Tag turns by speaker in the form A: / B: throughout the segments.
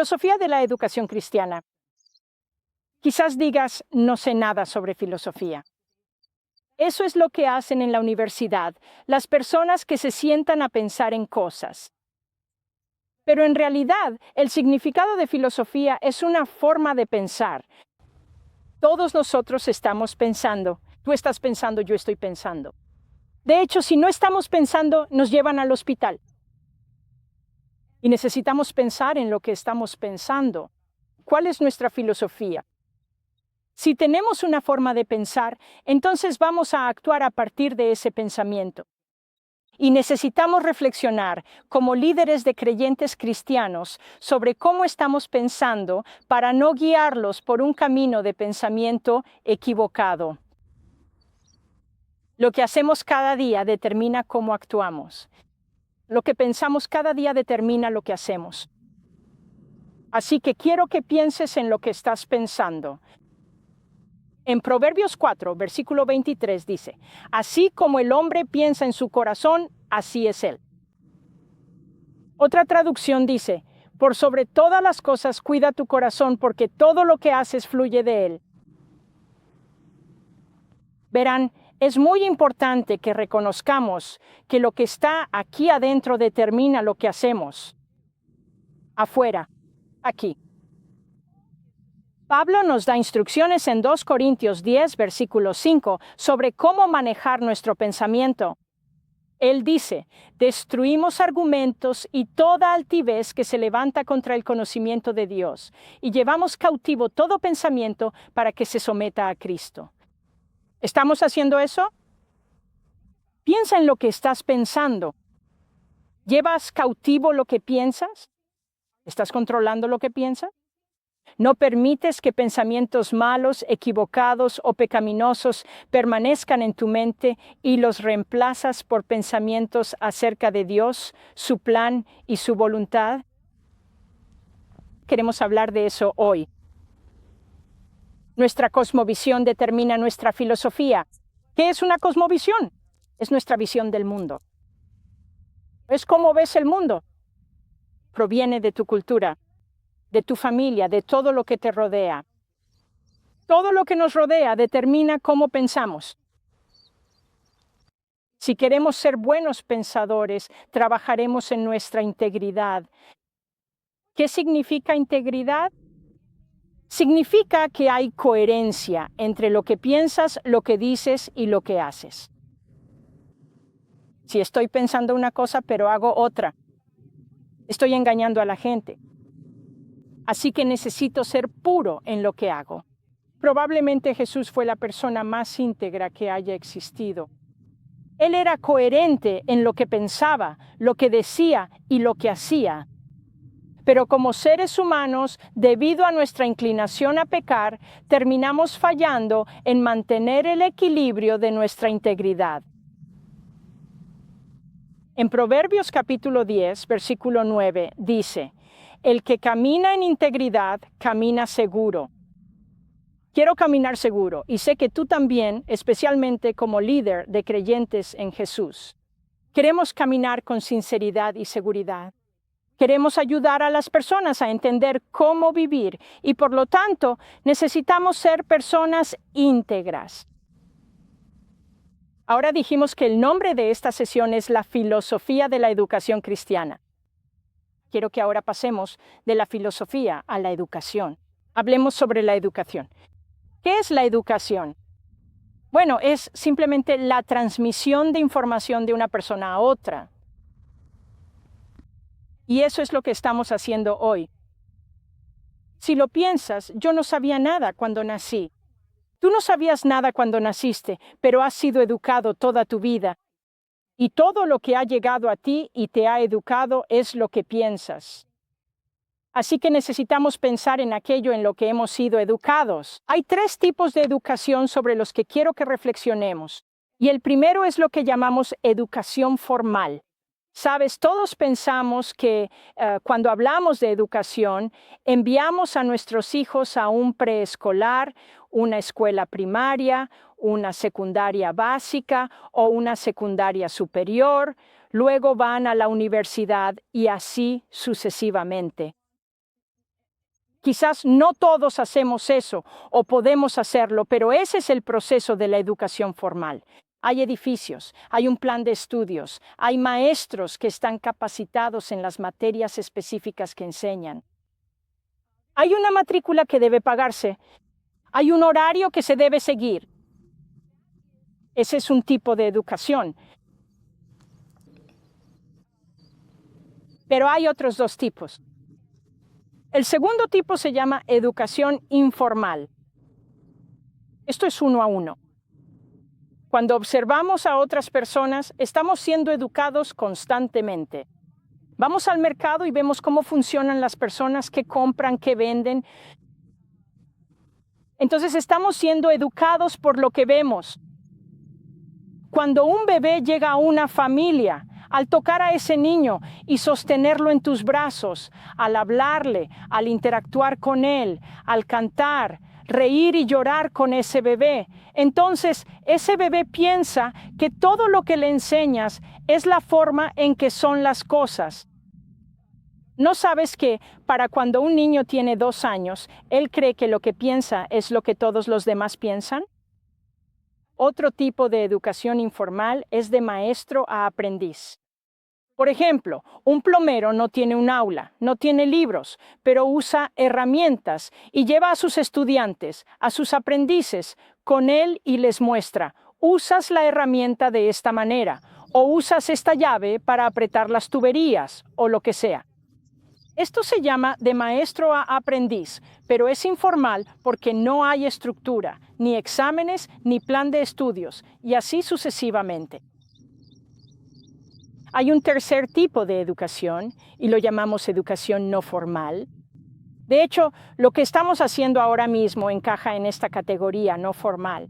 A: Filosofía de la educación cristiana. Quizás digas, no sé nada sobre filosofía. Eso es lo que hacen en la universidad, las personas que se sientan a pensar en cosas. Pero en realidad, el significado de filosofía es una forma de pensar. Todos nosotros estamos pensando. Tú estás pensando, yo estoy pensando. De hecho, si no estamos pensando, nos llevan al hospital. Y necesitamos pensar en lo que estamos pensando. ¿Cuál es nuestra filosofía? Si tenemos una forma de pensar, entonces vamos a actuar a partir de ese pensamiento. Y necesitamos reflexionar como líderes de creyentes cristianos sobre cómo estamos pensando para no guiarlos por un camino de pensamiento equivocado. Lo que hacemos cada día determina cómo actuamos. Lo que pensamos cada día determina lo que hacemos. Así que quiero que pienses en lo que estás pensando. En Proverbios 4, versículo 23 dice, así como el hombre piensa en su corazón, así es él. Otra traducción dice, por sobre todas las cosas cuida tu corazón porque todo lo que haces fluye de él. Verán, es muy importante que reconozcamos que lo que está aquí adentro determina lo que hacemos. Afuera, aquí. Pablo nos da instrucciones en 2 Corintios 10, versículo 5, sobre cómo manejar nuestro pensamiento. Él dice, destruimos argumentos y toda altivez que se levanta contra el conocimiento de Dios, y llevamos cautivo todo pensamiento para que se someta a Cristo. ¿Estamos haciendo eso? Piensa en lo que estás pensando. ¿Llevas cautivo lo que piensas? ¿Estás controlando lo que piensas? No permites que pensamientos malos, equivocados o pecaminosos permanezcan en tu mente y los reemplazas por pensamientos acerca de Dios, su plan y su voluntad. Queremos hablar de eso hoy. Nuestra cosmovisión determina nuestra filosofía. ¿Qué es una cosmovisión? Es nuestra visión del mundo. Es cómo ves el mundo. Proviene de tu cultura, de tu familia, de todo lo que te rodea. Todo lo que nos rodea determina cómo pensamos. Si queremos ser buenos pensadores, trabajaremos en nuestra integridad. ¿Qué significa integridad? Significa que hay coherencia entre lo que piensas, lo que dices y lo que haces. Si estoy pensando una cosa pero hago otra, estoy engañando a la gente. Así que necesito ser puro en lo que hago. Probablemente Jesús fue la persona más íntegra que haya existido. Él era coherente en lo que pensaba, lo que decía y lo que hacía. Pero como seres humanos, debido a nuestra inclinación a pecar, terminamos fallando en mantener el equilibrio de nuestra integridad. En Proverbios capítulo 10, versículo 9, dice, el que camina en integridad, camina seguro. Quiero caminar seguro y sé que tú también, especialmente como líder de creyentes en Jesús. Queremos caminar con sinceridad y seguridad. Queremos ayudar a las personas a entender cómo vivir y por lo tanto necesitamos ser personas íntegras. Ahora dijimos que el nombre de esta sesión es la filosofía de la educación cristiana. Quiero que ahora pasemos de la filosofía a la educación. Hablemos sobre la educación. ¿Qué es la educación? Bueno, es simplemente la transmisión de información de una persona a otra. Y eso es lo que estamos haciendo hoy. Si lo piensas, yo no sabía nada cuando nací. Tú no sabías nada cuando naciste, pero has sido educado toda tu vida. Y todo lo que ha llegado a ti y te ha educado es lo que piensas. Así que necesitamos pensar en aquello en lo que hemos sido educados. Hay 3 tipos de educación sobre los que quiero que reflexionemos. Y el primero es lo que llamamos educación formal. Sabes, todos pensamos que cuando hablamos de educación, enviamos a nuestros hijos a un preescolar, una escuela primaria, una secundaria básica o una secundaria superior, luego van a la universidad y así sucesivamente. Quizás no todos hacemos eso o podemos hacerlo, pero ese es el proceso de la educación formal. Hay edificios, hay un plan de estudios, hay maestros que están capacitados en las materias específicas que enseñan. Hay una matrícula que debe pagarse, hay un horario que se debe seguir. Ese es un tipo de educación. Pero hay otros dos tipos. El segundo tipo se llama educación informal. Esto es 1 a 1. Cuando observamos a otras personas, estamos siendo educados constantemente. Vamos al mercado y vemos cómo funcionan las personas, qué compran, qué venden. Entonces estamos siendo educados por lo que vemos. Cuando un bebé llega a una familia, al tocar a ese niño y sostenerlo en tus brazos, al hablarle, al interactuar con él, al cantar, reír y llorar con ese bebé, entonces ese bebé piensa que todo lo que le enseñas es la forma en que son las cosas. ¿No sabes que para cuando un niño tiene 2 años, él cree que lo que piensa es lo que todos los demás piensan? Otro tipo de educación informal es de maestro a aprendiz. Por ejemplo, un plomero no tiene un aula, no tiene libros, pero usa herramientas y lleva a sus estudiantes, a sus aprendices, con él y les muestra: usas la herramienta de esta manera, o usas esta llave para apretar las tuberías, o lo que sea. Esto se llama de maestro a aprendiz, pero es informal porque no hay estructura, ni exámenes, ni plan de estudios, y así sucesivamente. Hay un tercer tipo de educación, y lo llamamos educación no formal. De hecho, lo que estamos haciendo ahora mismo encaja en esta categoría no formal.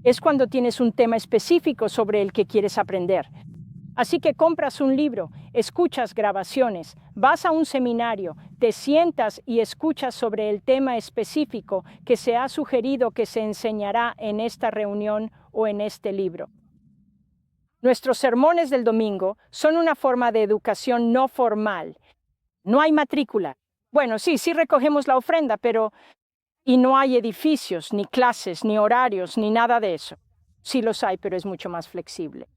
A: Es cuando tienes un tema específico sobre el que quieres aprender. Así que compras un libro, escuchas grabaciones, vas a un seminario, te sientas y escuchas sobre el tema específico que se ha sugerido que se enseñará en esta reunión o en este libro. Nuestros sermones del domingo son una forma de educación no formal. No hay matrícula. Bueno, sí recogemos la ofrenda, y no hay edificios, ni clases, ni horarios, ni nada de eso. Sí los hay, pero es mucho más flexible.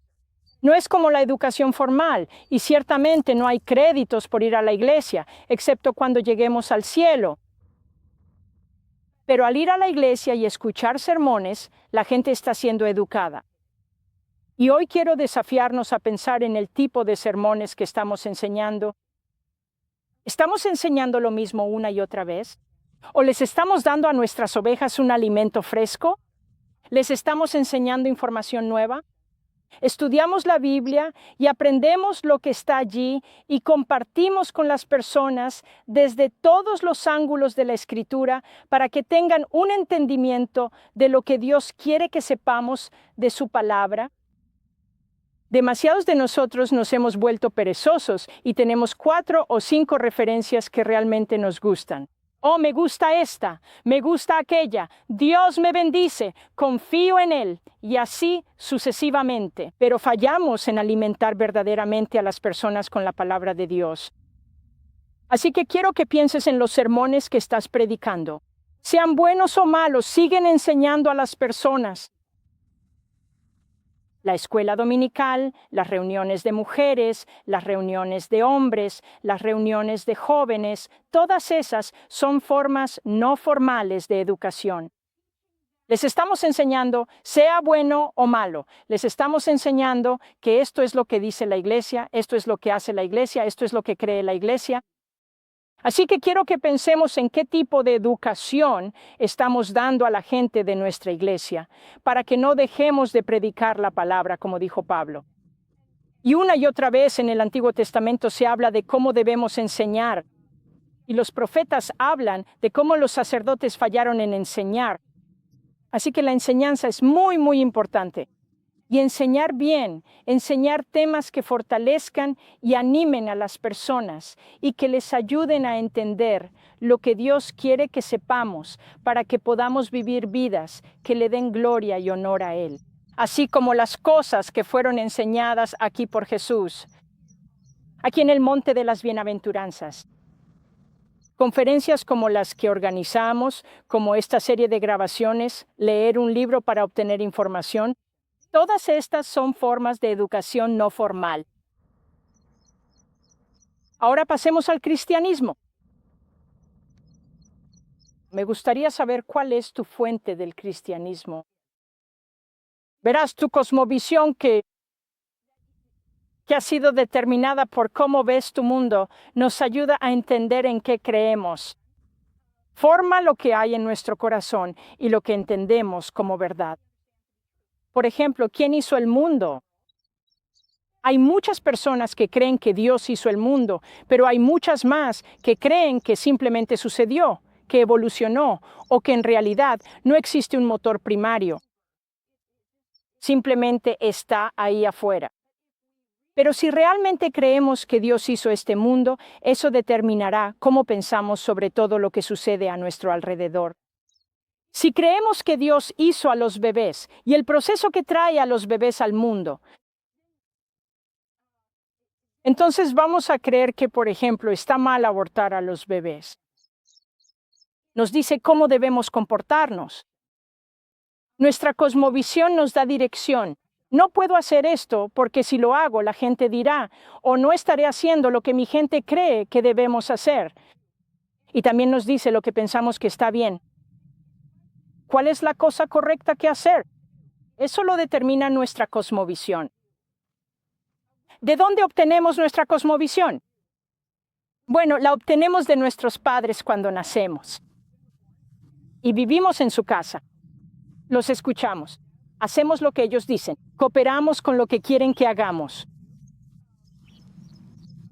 A: No es como la educación formal, y ciertamente no hay créditos por ir a la iglesia, excepto cuando lleguemos al cielo. Pero al ir a la iglesia y escuchar sermones, la gente está siendo educada. Y hoy quiero desafiarnos a pensar en el tipo de sermones que estamos enseñando. ¿Estamos enseñando lo mismo una y otra vez? ¿O les estamos dando a nuestras ovejas un alimento fresco? ¿Les estamos enseñando información nueva? Estudiamos la Biblia y aprendemos lo que está allí y compartimos con las personas desde todos los ángulos de la Escritura para que tengan un entendimiento de lo que Dios quiere que sepamos de su palabra. Demasiados de nosotros nos hemos vuelto perezosos y tenemos 4 o 5 referencias que realmente nos gustan. Oh, me gusta esta, me gusta aquella, Dios me bendice, confío en Él, y así sucesivamente. Pero fallamos en alimentar verdaderamente a las personas con la palabra de Dios. Así que quiero que pienses en los sermones que estás predicando. Sean buenos o malos, siguen enseñando a las personas. La escuela dominical, las reuniones de mujeres, las reuniones de hombres, las reuniones de jóvenes, todas esas son formas no formales de educación. Les estamos enseñando, sea bueno o malo, les estamos enseñando que esto es lo que dice la iglesia, esto es lo que hace la iglesia, esto es lo que cree la iglesia. Así que quiero que pensemos en qué tipo de educación estamos dando a la gente de nuestra iglesia, para que no dejemos de predicar la palabra, como dijo Pablo. Y una y otra vez en el Antiguo Testamento se habla de cómo debemos enseñar, y los profetas hablan de cómo los sacerdotes fallaron en enseñar. Así que la enseñanza es muy, muy importante. Y enseñar bien, enseñar temas que fortalezcan y animen a las personas y que les ayuden a entender lo que Dios quiere que sepamos para que podamos vivir vidas que le den gloria y honor a Él. Así como las cosas que fueron enseñadas aquí por Jesús, aquí en el Monte de las Bienaventuranzas. Conferencias como las que organizamos, como esta serie de grabaciones, leer un libro para obtener información, todas estas son formas de educación no formal. Ahora pasemos al cristianismo. Me gustaría saber cuál es tu fuente del cristianismo. Verás, tu cosmovisión que ha sido determinada por cómo ves tu mundo, nos ayuda a entender en qué creemos. Forma lo que hay en nuestro corazón y lo que entendemos como verdad. Por ejemplo, ¿quién hizo el mundo? Hay muchas personas que creen que Dios hizo el mundo, pero hay muchas más que creen que simplemente sucedió, que evolucionó o que en realidad no existe un motor primario. Simplemente está ahí afuera. Pero si realmente creemos que Dios hizo este mundo, eso determinará cómo pensamos sobre todo lo que sucede a nuestro alrededor. Si creemos que Dios hizo a los bebés y el proceso que trae a los bebés al mundo, entonces vamos a creer que, por ejemplo, está mal abortar a los bebés. Nos dice cómo debemos comportarnos. Nuestra cosmovisión nos da dirección. No puedo hacer esto porque si lo hago la gente dirá, o no estaré haciendo lo que mi gente cree que debemos hacer. Y también nos dice lo que pensamos que está bien. ¿Cuál es la cosa correcta que hacer? Eso lo determina nuestra cosmovisión. ¿De dónde obtenemos nuestra cosmovisión? Bueno, la obtenemos de nuestros padres cuando nacemos. Y vivimos en su casa. Los escuchamos. Hacemos lo que ellos dicen. Cooperamos con lo que quieren que hagamos.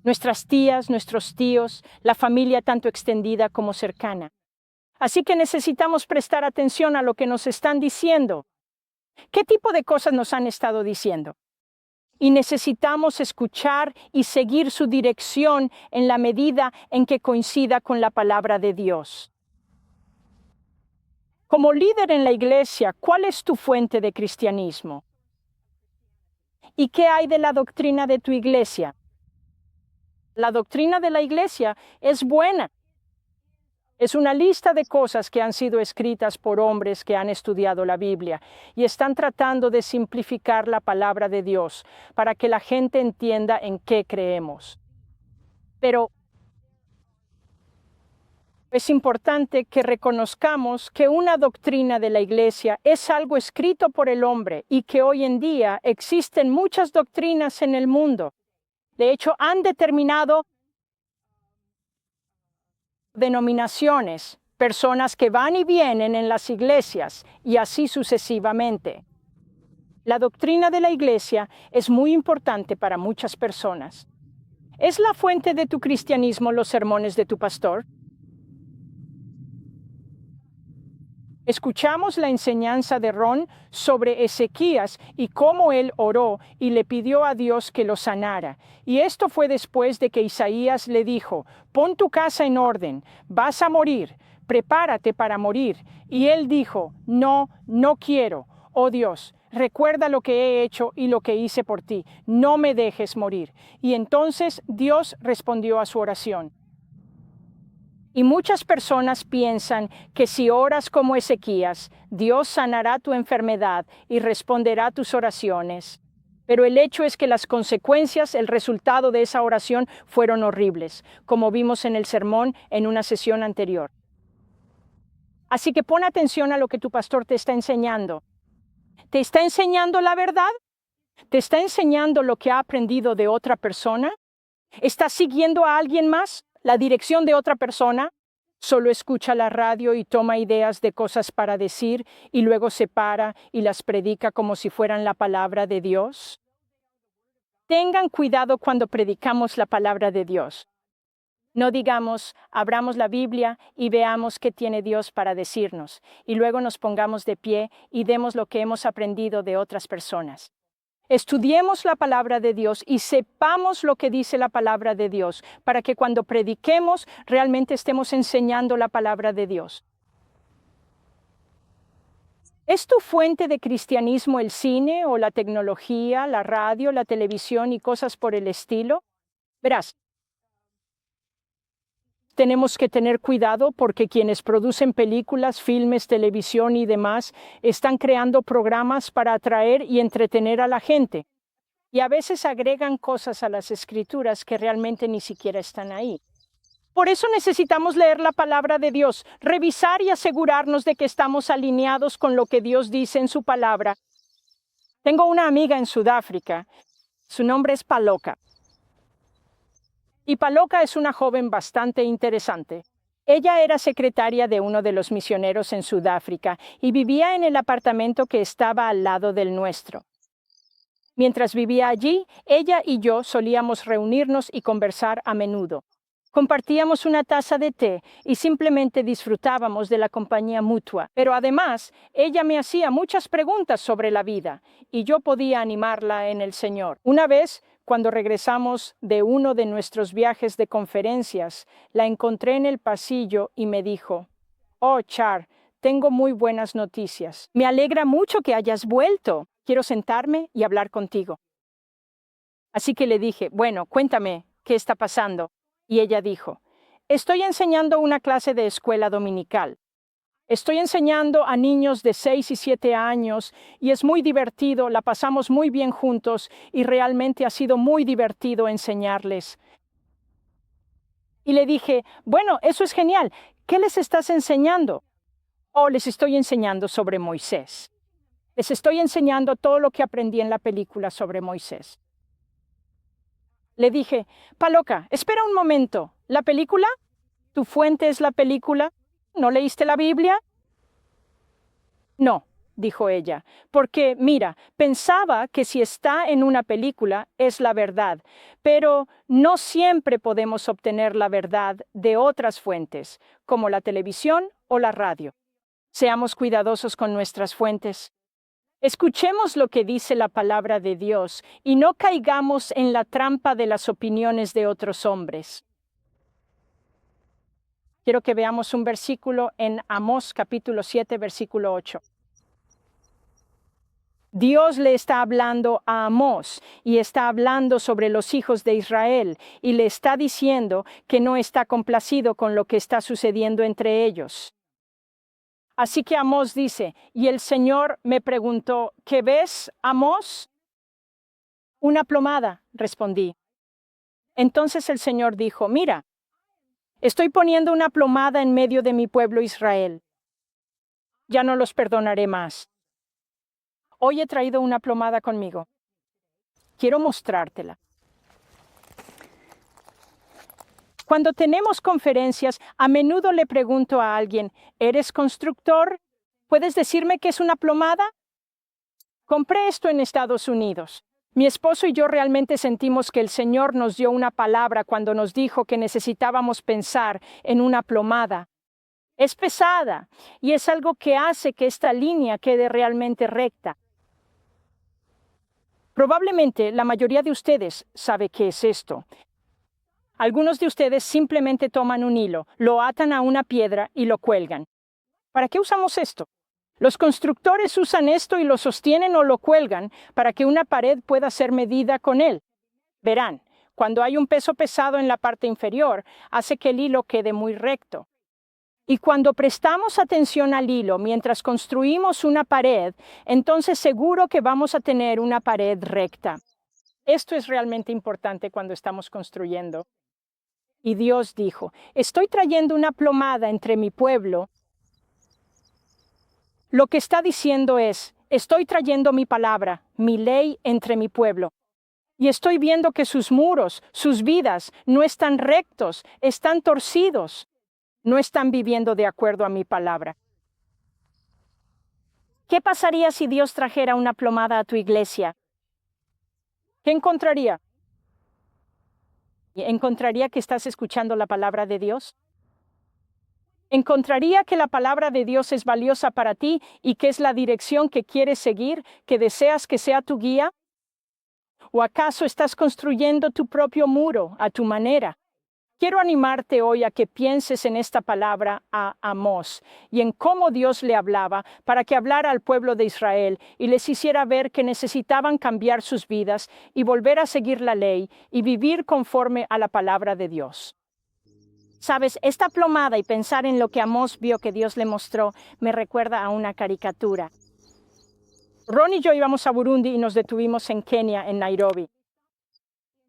A: Nuestras tías, nuestros tíos, la familia tanto extendida como cercana. Así que necesitamos prestar atención a lo que nos están diciendo. ¿Qué tipo de cosas nos han estado diciendo? Y necesitamos escuchar y seguir su dirección en la medida en que coincida con la palabra de Dios. Como líder en la iglesia, ¿cuál es tu fuente de cristianismo? ¿Y qué hay de la doctrina de tu iglesia? La doctrina de la iglesia es buena. Es una lista de cosas que han sido escritas por hombres que han estudiado la Biblia y están tratando de simplificar la palabra de Dios para que la gente entienda en qué creemos. Pero es importante que reconozcamos que una doctrina de la Iglesia es algo escrito por el hombre y que hoy en día existen muchas doctrinas en el mundo. De hecho, han determinado denominaciones, personas que van y vienen en las iglesias y así sucesivamente. La doctrina de la Iglesia es muy importante para muchas personas. ¿Es la fuente de tu cristianismo los sermones de tu pastor? Escuchamos la enseñanza de Ron sobre Ezequías y cómo él oró y le pidió a Dios que lo sanara. Y esto fue después de que Isaías le dijo, pon tu casa en orden, vas a morir, prepárate para morir. Y él dijo, no, no quiero, oh Dios, recuerda lo que he hecho y lo que hice por ti, no me dejes morir. Y entonces Dios respondió a su oración. Y muchas personas piensan que si oras como Ezequías, Dios sanará tu enfermedad y responderá tus oraciones. Pero el hecho es que las consecuencias, el resultado de esa oración fueron horribles, como vimos en el sermón en una sesión anterior. Así que pon atención a lo que tu pastor te está enseñando. ¿Te está enseñando la verdad? ¿Te está enseñando lo que ha aprendido de otra persona? ¿Estás siguiendo a alguien más? ¿La dirección de otra persona? ¿Solo escucha la radio y toma ideas de cosas para decir y luego se para y las predica como si fueran la palabra de Dios? Tengan cuidado cuando predicamos la palabra de Dios. No digamos, abramos la Biblia y veamos qué tiene Dios para decirnos, y luego nos pongamos de pie y demos lo que hemos aprendido de otras personas. Estudiemos la palabra de Dios y sepamos lo que dice la palabra de Dios, para que cuando prediquemos realmente estemos enseñando la palabra de Dios. ¿Es tu fuente de cristianismo el cine o la tecnología, la radio, la televisión y cosas por el estilo? Verás, Tenemos que tener cuidado porque quienes producen películas, filmes, televisión y demás están creando programas para atraer y entretener a la gente. Y a veces agregan cosas a las escrituras que realmente ni siquiera están ahí. Por eso necesitamos leer la palabra de Dios, revisar y asegurarnos de que estamos alineados con lo que Dios dice en su palabra. Tengo una amiga en Sudáfrica. Su nombre es Paloka. Y Paloka es una joven bastante interesante. Ella era secretaria de uno de los misioneros en Sudáfrica y vivía en el apartamento que estaba al lado del nuestro. Mientras vivía allí, ella y yo solíamos reunirnos y conversar a menudo. Compartíamos una taza de té y simplemente disfrutábamos de la compañía mutua. Pero además, ella me hacía muchas preguntas sobre la vida y yo podía animarla en el Señor. Una vez, cuando regresamos de uno de nuestros viajes de conferencias, la encontré en el pasillo y me dijo: «Oh, Char, tengo muy buenas noticias. Me alegra mucho que hayas vuelto. Quiero sentarme y hablar contigo». Así que le dije: «Bueno, cuéntame, ¿qué está pasando?». Y ella dijo: «Estoy enseñando una clase de escuela dominical. Estoy enseñando a niños de 6 y 7 años y es muy divertido, la pasamos muy bien juntos y realmente ha sido muy divertido enseñarles». Y le dije: «Bueno, eso es genial. ¿Qué les estás enseñando?». «Oh, les estoy enseñando sobre Moisés. Les estoy enseñando todo lo que aprendí en la película sobre Moisés». Le dije: «Paloka, espera un momento. ¿La película? ¿Tu fuente es la película? ¿No leíste la Biblia?». «No», dijo ella, «porque, mira, pensaba que si está en una película es la verdad, pero no siempre podemos obtener la verdad de otras fuentes, como la televisión o la radio. Seamos cuidadosos con nuestras fuentes. Escuchemos lo que dice la palabra de Dios y no caigamos en la trampa de las opiniones de otros hombres». Quiero que veamos un versículo en Amós capítulo 7, versículo 8. Dios le está hablando a Amós y está hablando sobre los hijos de Israel y le está diciendo que no está complacido con lo que está sucediendo entre ellos. Así que Amós dice: «Y el Señor me preguntó, ¿qué ves, Amós?». «Una plomada», respondí. Entonces el Señor dijo: «Mira, estoy poniendo una plomada en medio de mi pueblo Israel. Ya no los perdonaré más. Hoy he traído una plomada conmigo. Quiero mostrártela». Cuando tenemos conferencias, a menudo le pregunto a alguien: «¿Eres constructor? ¿Puedes decirme qué es una plomada?». Compré esto en Estados Unidos. Mi esposo y yo realmente sentimos que el Señor nos dio una palabra cuando nos dijo que necesitábamos pensar en una plomada. Es pesada y es algo que hace que esta línea quede realmente recta. Probablemente la mayoría de ustedes sabe qué es esto. Algunos de ustedes simplemente toman un hilo, lo atan a una piedra y lo cuelgan. ¿Para qué usamos esto? Los constructores usan esto y lo sostienen o lo cuelgan para que una pared pueda ser medida con él. Verán, cuando hay un peso pesado en la parte inferior, hace que el hilo quede muy recto. Y cuando prestamos atención al hilo mientras construimos una pared, entonces seguro que vamos a tener una pared recta. Esto es realmente importante cuando estamos construyendo. Y Dios dijo: «Estoy trayendo una plomada entre mi pueblo». Lo que está diciendo es: estoy trayendo mi palabra, mi ley entre mi pueblo. Y estoy viendo que sus muros, sus vidas, no están rectos, están torcidos. No están viviendo de acuerdo a mi palabra. ¿Qué pasaría si Dios trajera una plomada a tu iglesia? ¿Qué encontraría? ¿Encontraría que estás escuchando la palabra de Dios? ¿Encontraría que la palabra de Dios es valiosa para ti y que es la dirección que quieres seguir, que deseas que sea tu guía? ¿O acaso estás construyendo tu propio muro a tu manera? Quiero animarte hoy a que pienses en esta palabra a Amós y en cómo Dios le hablaba para que hablara al pueblo de Israel y les hiciera ver que necesitaban cambiar sus vidas y volver a seguir la ley y vivir conforme a la palabra de Dios. Sabes, esta plomada y pensar en lo que Amós vio que Dios le mostró me recuerda a una caricatura. Ron y yo íbamos a Burundi y nos detuvimos en Kenia, en Nairobi.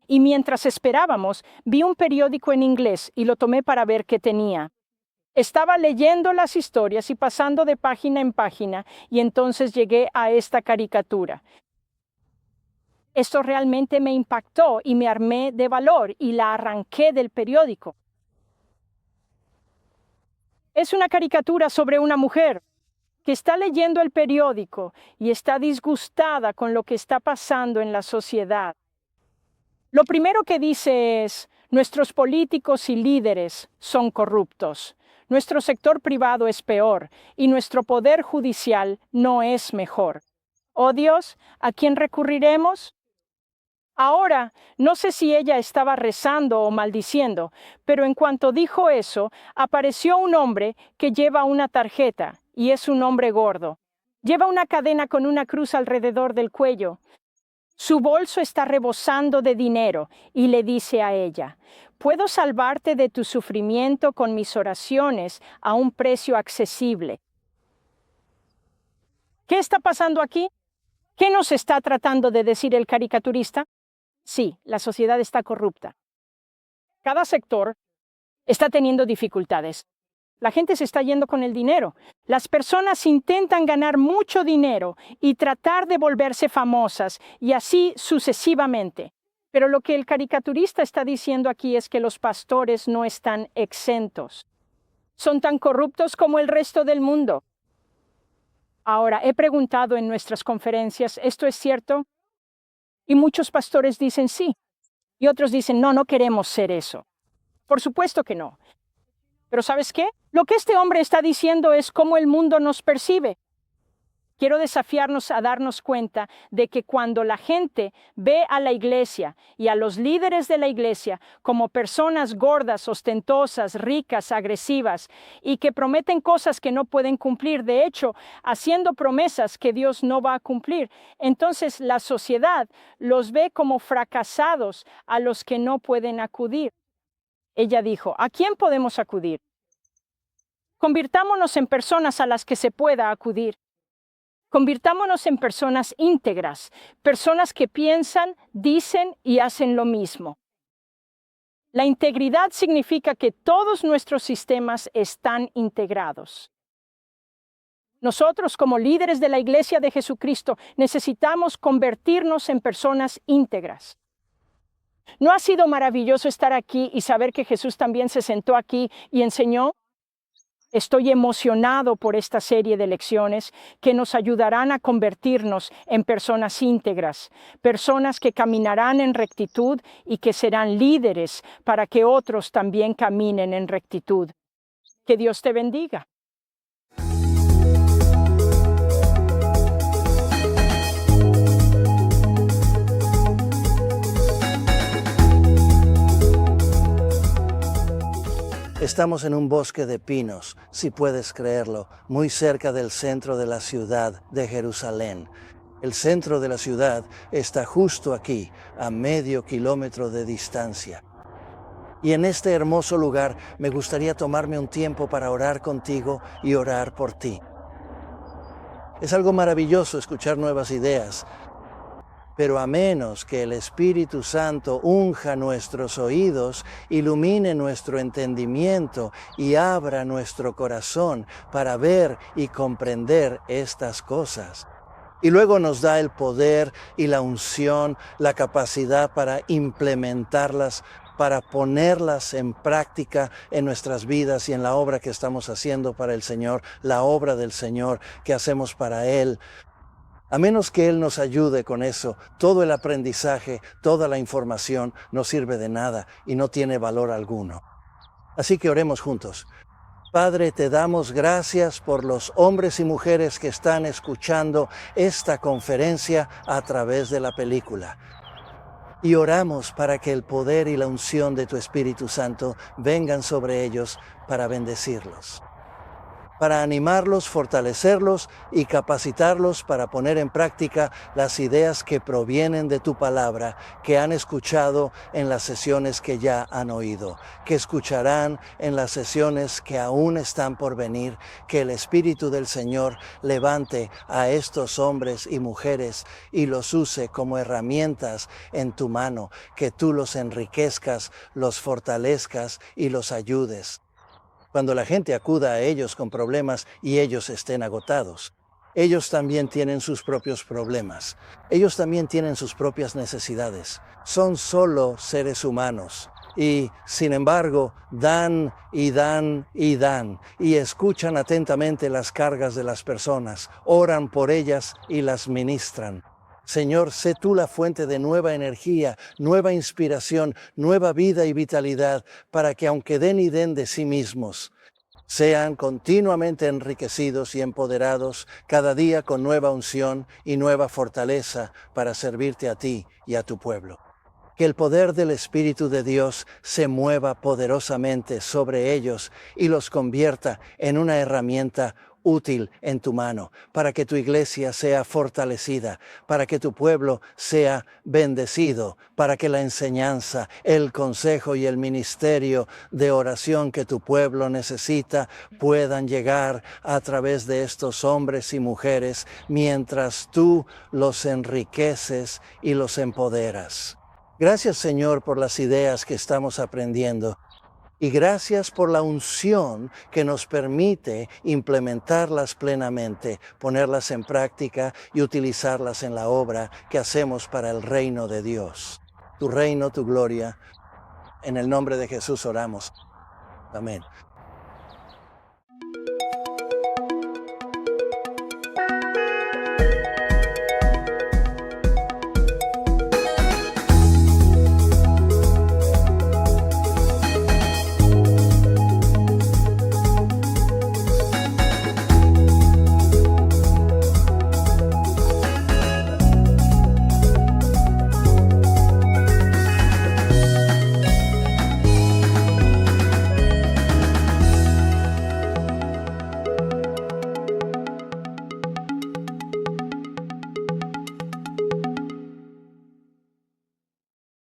A: Y mientras esperábamos, vi un periódico en inglés y lo tomé para ver qué tenía. Estaba leyendo las historias y pasando de página en página, y entonces llegué a esta caricatura. Esto realmente me impactó y me armé de valor y la arranqué del periódico. Es una caricatura sobre una mujer que está leyendo el periódico y está disgustada con lo que está pasando en la sociedad. Lo primero que dice es: nuestros políticos y líderes son corruptos, nuestro sector privado es peor y nuestro poder judicial no es mejor. Oh Dios, ¿a quién recurriremos? Ahora, no sé si ella estaba rezando o maldiciendo, pero en cuanto dijo eso, apareció un hombre que lleva una tarjeta, y es un hombre gordo. Lleva una cadena con una cruz alrededor del cuello. Su bolso está rebosando de dinero, y le dice a ella: puedo salvarte de tu sufrimiento con mis oraciones a un precio accesible. ¿Qué está pasando aquí? ¿Qué nos está tratando de decir el caricaturista? Sí, la sociedad está corrupta. Cada sector está teniendo dificultades. La gente se está yendo con el dinero. Las personas intentan ganar mucho dinero y tratar de volverse famosas, y así sucesivamente. Pero lo que el caricaturista está diciendo aquí es que los pastores no están exentos. Son tan corruptos como el resto del mundo. Ahora, he preguntado en nuestras conferencias, ¿esto es cierto? Y muchos pastores dicen sí, y otros dicen, no, no queremos ser eso. Por supuesto que no. Pero ¿sabes qué? Lo que este hombre está diciendo es cómo el mundo nos percibe. Quiero desafiarnos a darnos cuenta de que cuando la gente ve a la iglesia y a los líderes de la iglesia como personas gordas, ostentosas, ricas, agresivas y que prometen cosas que no pueden cumplir, de hecho, haciendo promesas que Dios no va a cumplir, entonces la sociedad los ve como fracasados a los que no pueden acudir. Ella dijo, ¿a quién podemos acudir? Convirtámonos en personas a las que se pueda acudir. Convirtámonos en personas íntegras, personas que piensan, dicen y hacen lo mismo. La integridad significa que todos nuestros sistemas están integrados. Nosotros, como líderes de la Iglesia de Jesucristo, necesitamos convertirnos en personas íntegras. ¿No ha sido maravilloso estar aquí y saber que Jesús también se sentó aquí y enseñó? Estoy emocionado por esta serie de lecciones que nos ayudarán a convertirnos en personas íntegras, personas que caminarán en rectitud y que serán líderes para que otros también caminen en rectitud. Que Dios te bendiga.
B: Estamos en un bosque de pinos, si puedes creerlo, muy cerca del centro de la ciudad de Jerusalén. El centro de la ciudad está justo aquí, a medio kilómetro de distancia. Y en este hermoso lugar me gustaría tomarme un tiempo para orar contigo y orar por ti. Es algo maravilloso escuchar nuevas ideas, pero a menos que el Espíritu Santo unja nuestros oídos, ilumine nuestro entendimiento y abra nuestro corazón para ver y comprender estas cosas. Y luego nos da el poder y la unción, la capacidad para implementarlas, para ponerlas en práctica en nuestras vidas y en la obra que estamos haciendo para el Señor, la obra del Señor que hacemos para Él. A menos que Él nos ayude con eso, todo el aprendizaje, toda la información no sirve de nada y no tiene valor alguno. Así que oremos juntos. Padre, te damos gracias por los hombres y mujeres que están escuchando esta conferencia a través de la película. Y oramos para que el poder y la unción de tu Espíritu Santo vengan sobre ellos para bendecirlos. para animarlos, fortalecerlos y capacitarlos para poner en práctica las ideas que provienen de tu palabra, que han escuchado en las sesiones que ya han oído, que escucharán en las sesiones que aún están por venir, que el Espíritu del Señor levante a estos hombres y mujeres y los use como herramientas en tu mano, que tú los enriquezcas, los fortalezcas y los ayudes. Cuando la gente acuda a ellos con problemas y ellos estén agotados, ellos también tienen sus propios problemas. Ellos también tienen sus propias necesidades. Son solo seres humanos. Y, sin embargo, dan y dan y dan, y escuchan atentamente las cargas de las personas, oran por ellas y las ministran. Señor, sé tú la fuente de nueva energía, nueva inspiración, nueva vida y vitalidad, para que aunque den y den de sí mismos, sean continuamente enriquecidos y empoderados cada día con nueva unción y nueva fortaleza para servirte a ti y a tu pueblo. Que el poder del Espíritu de Dios se mueva poderosamente sobre ellos y los convierta en una herramienta útil en tu mano, para que tu iglesia sea fortalecida, para que tu pueblo sea bendecido, para que la enseñanza, el consejo y el ministerio de oración que tu pueblo necesita puedan llegar a través de estos hombres y mujeres, mientras tú los enriqueces y los empoderas. Gracias, Señor, por las ideas que estamos aprendiendo. Y gracias por la unción que nos permite implementarlas plenamente, ponerlas en práctica y utilizarlas en la obra que hacemos para el reino de Dios. Tu reino, tu gloria. En el nombre de Jesús oramos. Amén.